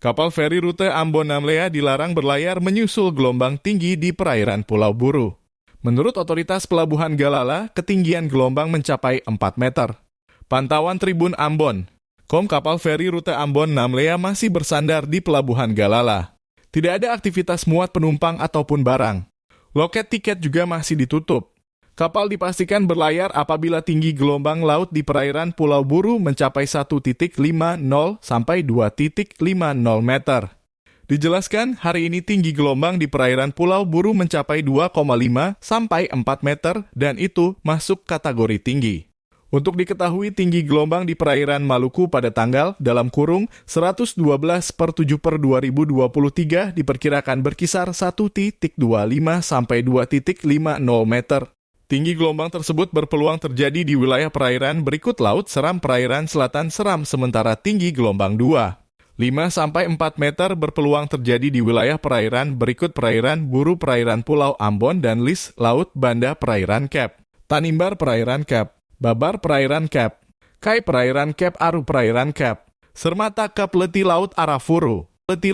Kapal feri rute Ambon-Namlea dilarang berlayar menyusul gelombang tinggi di perairan Pulau Buru. Menurut otoritas Pelabuhan Galala, ketinggian gelombang mencapai 4 meter. Pantauan Tribun Ambon. Kapal feri rute Ambon-Namlea masih bersandar di Pelabuhan Galala. Tidak ada aktivitas muat penumpang ataupun barang. Loket tiket juga masih ditutup. Kapal dipastikan berlayar apabila tinggi gelombang laut di perairan Pulau Buru mencapai 1,50 sampai 2,50 meter. Dijelaskan, hari ini tinggi gelombang di perairan Pulau Buru mencapai 2,5 sampai 4 meter dan itu masuk kategori tinggi. Untuk diketahui, tinggi gelombang di perairan Maluku pada tanggal dalam kurung 112/7/2023 diperkirakan berkisar 1,25 sampai 2,50 meter. Tinggi gelombang tersebut berpeluang terjadi di wilayah perairan berikut Laut Seram Perairan Selatan Seram, sementara tinggi gelombang 2. 5-4 meter berpeluang terjadi di wilayah perairan berikut Perairan Buru Perairan Pulau Ambon dan Lis Laut Banda Perairan Kep, Tanimbar Perairan Kep, Babar Perairan Kep, Kai Perairan Kep Aru Perairan Kep, Sermata Kep Leti Laut Arafuru, Leti